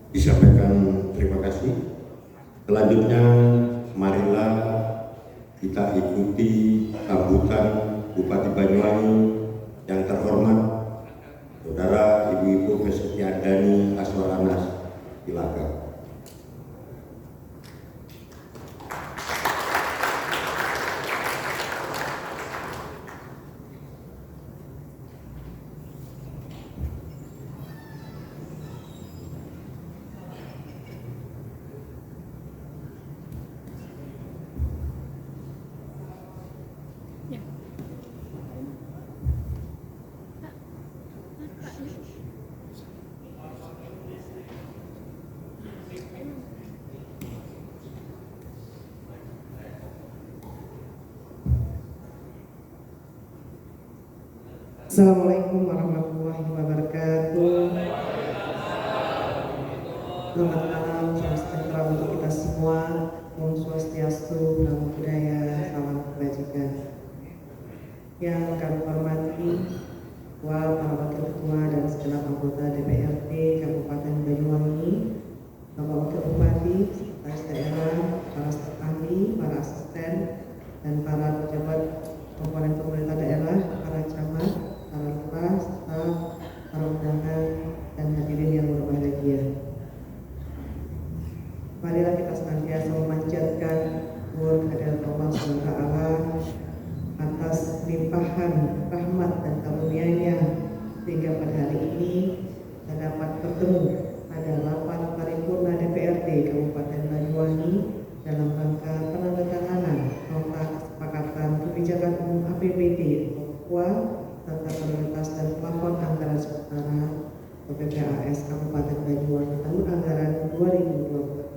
disampaikan terima kasih. Selanjutnya marilah kita ikuti sambutan Bupati Banyuwangi yang terhormat Saudara Ibu Fesustiandani Aswaranas. Silakan. Assalamualaikum warahmatullahi wabarakatuh. Selamat malam, salam sejahtera untuk kita semua. Om Swastiastu, Namo Buddhaya, salam kebajikan. Yang kami hormati Ketua, para wakil ketua dan segenap anggota DPRD Kabupaten Banyuwangi, Bapak Wakil Bupati, sekretaris daerah, para staf ahli, para asisten, dan para pejabat komponen pemerintah daerah, para camat, para lurah, staf, para undangan, dan hadirin yang berbahagia. Marilah kita senantiasa memanjatkan syukur kehadirat Allah SWT atas limpahan rahmat dan karunia-Nya sehingga pada hari ini kita dapat bertemu pada rapat paripurna DPRD Kabupaten Banyuwangi dalam rangka penandatanganan nota kesepakatan kebijakan umum APBD Papua serta prioritas dan plafon anggaran sementara PPAS Kabupaten Banyuwangi tahun anggaran 2020.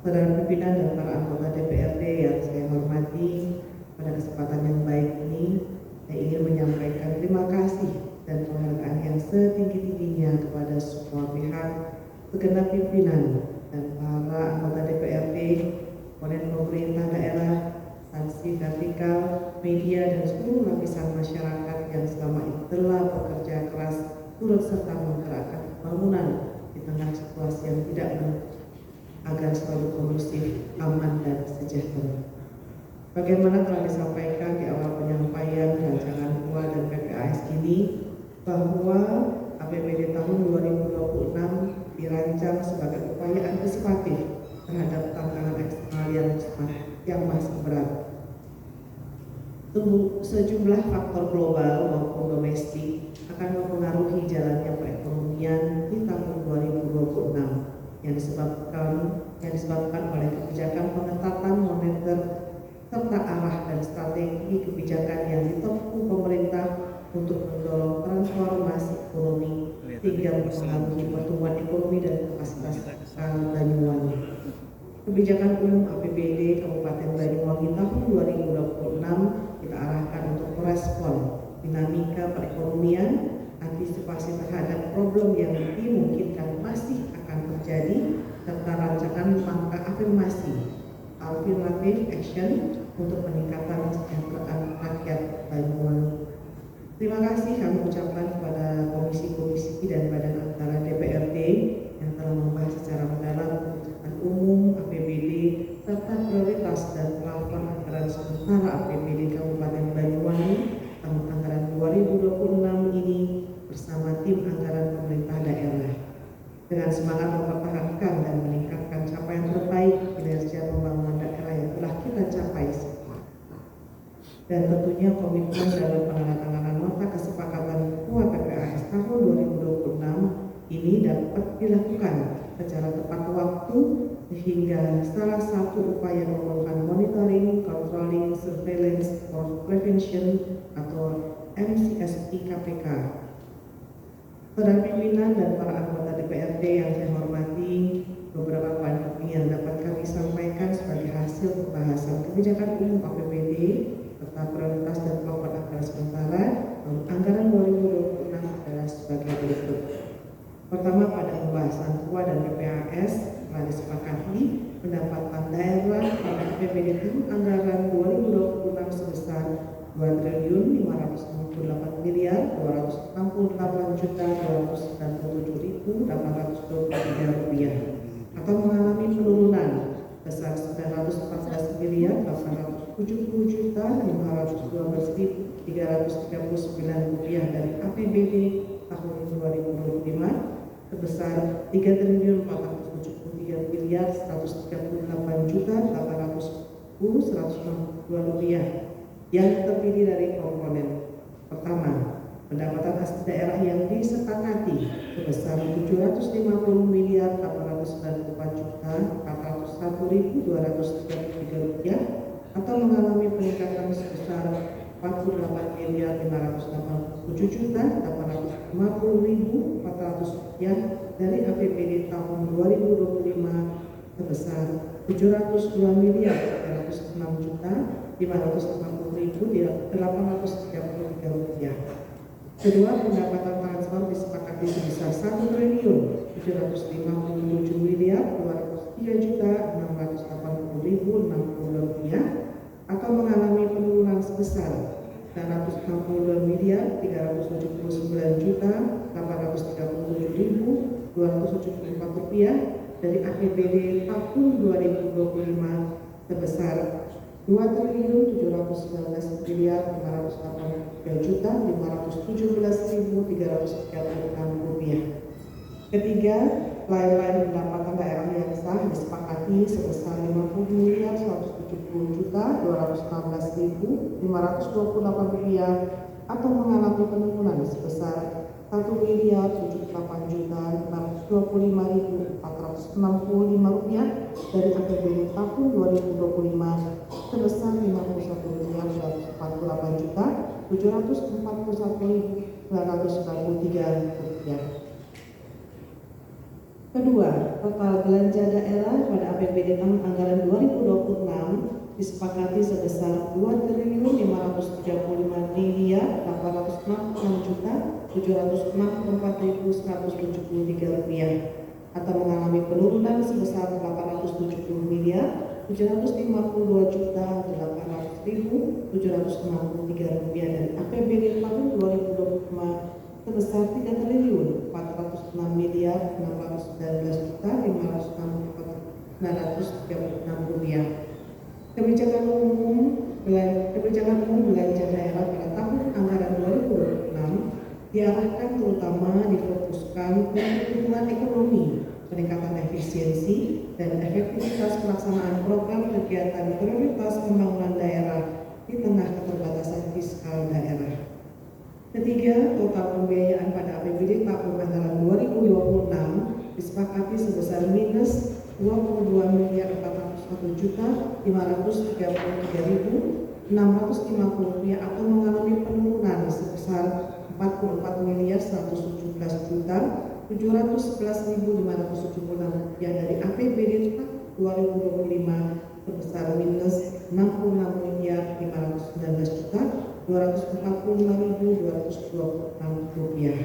Saudara pimpinan dan para anggota DPRD yang saya hormati, pada kesempatan yang baik ini saya ingin menyampaikan terima kasih dan penghargaan yang setinggi-tingginya kepada semua pihak, segenap pimpinan dan para anggota DPRD, komponen pemerintah daerah, instansi vertikal, media, dan seluruh lapisan masyarakat yang selama ini telah bekerja keras turut serta menggerakkan pembangunan di tengah situasi yang tidak menentu agar selalu kondusif, aman, dan sejahtera. Bagaimana telah disampaikan di awal penyampaian rancangan UA dan PPAS ini, bahwa APBD tahun 2026 dirancang sebagai upaya antisipatif terhadap tantangan eksternal yang masih berat. Sejumlah faktor global maupun domestik akan mempengaruhi jalannya perekonomian di tahun 2026 yang disebabkan oleh kebijakan pengetatan moneter serta arah dan strategi kebijakan yang ditempuh pemerintah untuk mendorong transformasi ekonomi sehingga mempengaruhi pertumbuhan ekonomi dan kapasitas fiskal Banyuwangi. Kebijakan umum APBD Kabupaten Banyuwangi tahun 2026 kita arahkan untuk merespon dinamika perekonomian, antisipasi terhadap problem yang dimungkinkan masih akan terjadi, serta rancangan langkah afirmasi affirmative action untuk peningkatan kesejahteraan rakyat Banyuwangi. Terima kasih kami ucapkan kepada komisi-komisi dan badan anggaran DPRD yang telah membahas secara mendalam kebijakan umum APBD serta prioritas dan plafon anggaran sementara APBD Kabupaten Banyuwangi tahun anggaran 2026 ini bersama tim anggaran pemerintah daerah. Dengan semangat mempertahankan dan meningkatkan capaian terbaik kinerja pembangunan daerah yang telah kita capai, dan tentunya komitmen dalam penandatanganan nota kesepakatan UA PPAS tahun 2026 ini dapat dilakukan secara tepat waktu sehingga salah satu upaya melakukan monitoring, controlling, surveillance for prevention atau MCSP KPK. Saudara pimpinan dan para anggota DPRD yang saya hormati, beberapa poin penting yang dapat kami sampaikan sebagai hasil pembahasan kebijakan umum APBD serta prioritas dan plafon anggaran sementara tahun anggaran 2026 adalah sebagai berikut. Pertama, pada pembahasan UA dan PPAS telah disepakati pendapatan daerah pada APBD tahun anggaran 2026 sebesar 2.568.297.823 atau mengalami penurunan sebesar 940.512.339 rupiah dari APBD tahun 2025 sebesar 3.478.138.810.162 rupiah yang terdiri dari komponen pertama, pendapatan asli daerah yang disepakati sebesar 794.494.401.233 rupiah atau mengalami peningkatan sebesar 48.587.850.400 rupiah dari APBD tahun 2025 sebesar 702.406.580.833 rupiah. Kedua, pendapatan transfer disepakati sebesar 1.203.203.680.060 rupiah atau mengalami penurunan sebesar 962.339.837.274 rupiah dari APBD tahun 2025 sebesar 2.783.517.336 rupiah. Ketiga, lain-lain pendapatan daerah yang sah disepakati sebesar 50.170.216.528 rupiah atau mengalami penurunan sebesar 1.078.425.465 rupiah dari APBD tahun 2025 sebesar 51.148.741.993 rupiah. Kedua, total belanja daerah pada APBD tahun anggaran 2026 disepakati sebesar 2.535.866.764.173 rupiah atau mengalami penurunan sebesar 870.752.800.763 rupiah dari APBD tahun 2025 sebesar 3.419.564.936 rupiah. Kebijakan umum belanja daerah pada tahun anggaran 2026 diarahkan terutama difokuskan untuk pertumbuhan ekonomi, peningkatan efisiensi dan efektivitas pelaksanaan program kegiatan prioritas pembangunan daerah di tengah keterbatasan fiskal daerah. Ketiga, total pembiayaan pada APBD tahun anggaran 2026 disepakati sebesar minus 22.401.533.650 rupiah atau mengalami penurunan sebesar 44.117.711.576 rupiah dari APBD 2025 sebesar minus 66.519.245.226 rupiah.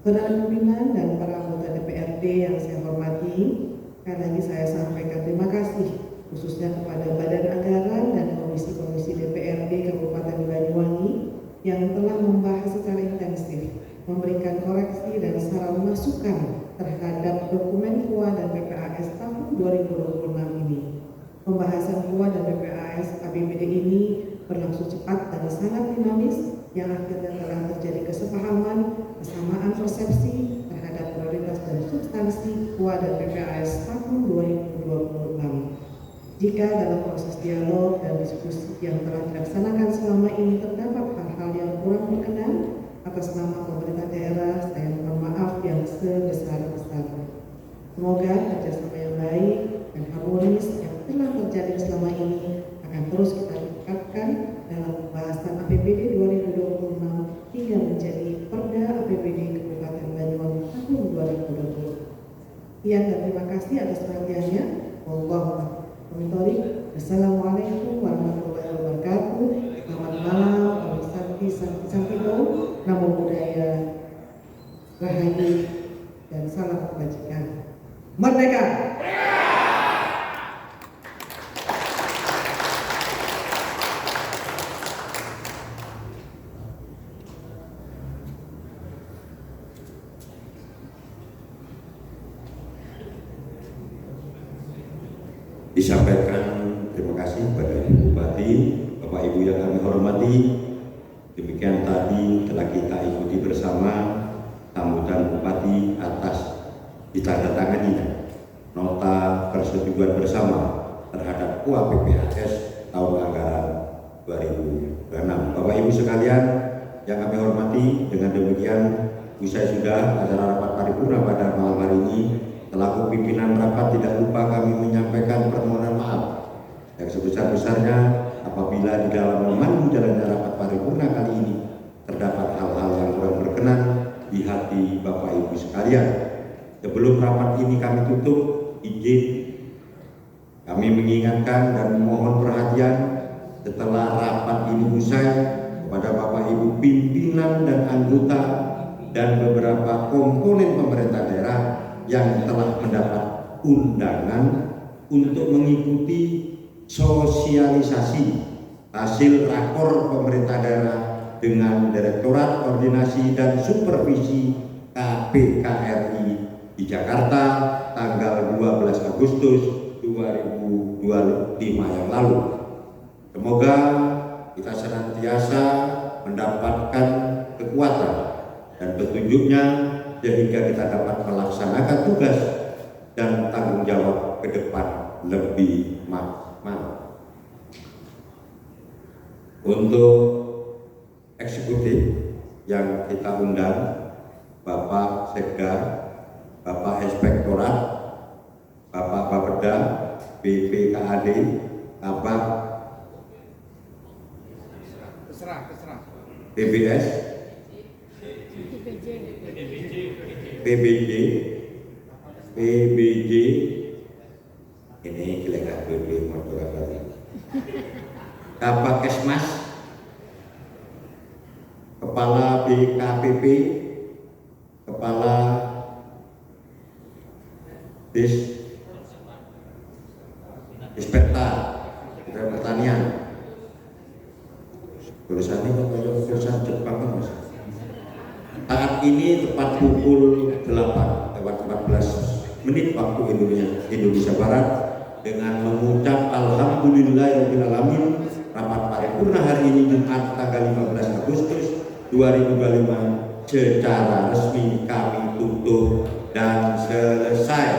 Saudara pimpinan dan para anggota DPRD yang saya hormati, sekali lagi saya sampaikan terima kasih khususnya kepada Badan Anggaran dan Komisi-Komisi DPRD Kabupaten Banyuwangi yang telah membahas secara intensif, memberikan koreksi dan saran masukan terhadap dokumen KUA dan PPAS tahun 2026 ini. Pembahasan KUA dan PPAS APBD ini berlangsung cepat dan sangat dinamis yang akhirnya telah terjadi kesepahaman, kesamaan persepsi terhadap prioritas dan substansi KUA dan PPAS tahun 2026. Jika dalam proses dialog dan diskusi yang telah dilaksanakan selama ini terdapat hal-hal yang kurang berkenan, atas nama pemerintah daerah saya mohon maaf yang sebesar-besarnya. Semoga kerjasama yang baik dan harmonis yang telah terjadi selama ini akan terus kita tingkatkan dalam pembahasan APBD 2026 hingga menjadi Perda APBD Kabupaten Banyuwangi tahun 2020. Sekian dan terima kasih atas perhatiannya. Assalamualaikum warahmatullahi wabarakatuh. Selamat malam, Om Santi Santido, Namo Buddhaya, Rahayu, dan salam kebajikan. Merdeka! disampaikan terima kasih kepada Ibu Bupati, Bapak Ibu yang kami hormati. Demikian tadi telah kita ikuti bersama sambutan Bupati atas ditandatanganinya nota persetujuan bersama terhadap UAPPHS tahun anggaran 2026. Bapak Ibu sekalian yang kami hormati, dengan demikian usai sudah acara rapat paripurna pada malam hari ini, selaku pimpinan rapat tidak lupa kami menyampaikan permohonan maaf yang sebesar-besarnya apabila di dalam memandu jalannya rapat paripurna kali ini terdapat hal-hal yang kurang berkenan di hati Bapak Ibu sekalian. Sebelum rapat ini kami tutup, izin kami mengingatkan dan memohon perhatian setelah rapat ini usai kepada Bapak Ibu pimpinan dan anggota dan beberapa komponen pemerintah daerah yang telah mendapat undangan untuk mengikuti sosialisasi hasil rakor pemerintah daerah dengan Direktorat Koordinasi dan Supervisi KPKRI di Jakarta tanggal 12 Agustus 2025 yang lalu. Semoga kita senantiasa mendapatkan kekuatan dan petunjuknya sehingga kita dapat melaksanakan tugas dan tanggung jawab ke depan lebih maksimal. Untuk eksekutif yang kita undang, Bapak Sekda, Bapak Inspektorat, Bapak Bapeda, BPKAD, Bapak BBS, PBJ, ini kilekat BB motor Bapak Kesmas, Kepala BKPP, Kepala Dispekta Pertanian. Tulisan ini tulisan Jepang kan Mas. Saat ini tepat pukul 8:14 waktu Indonesia Barat, dengan mengucap alhamdulillahirobbilalamin, rapat paripurna hari ini Jumat tanggal 15 Agustus 2025 secara resmi kami tutup dan selesai.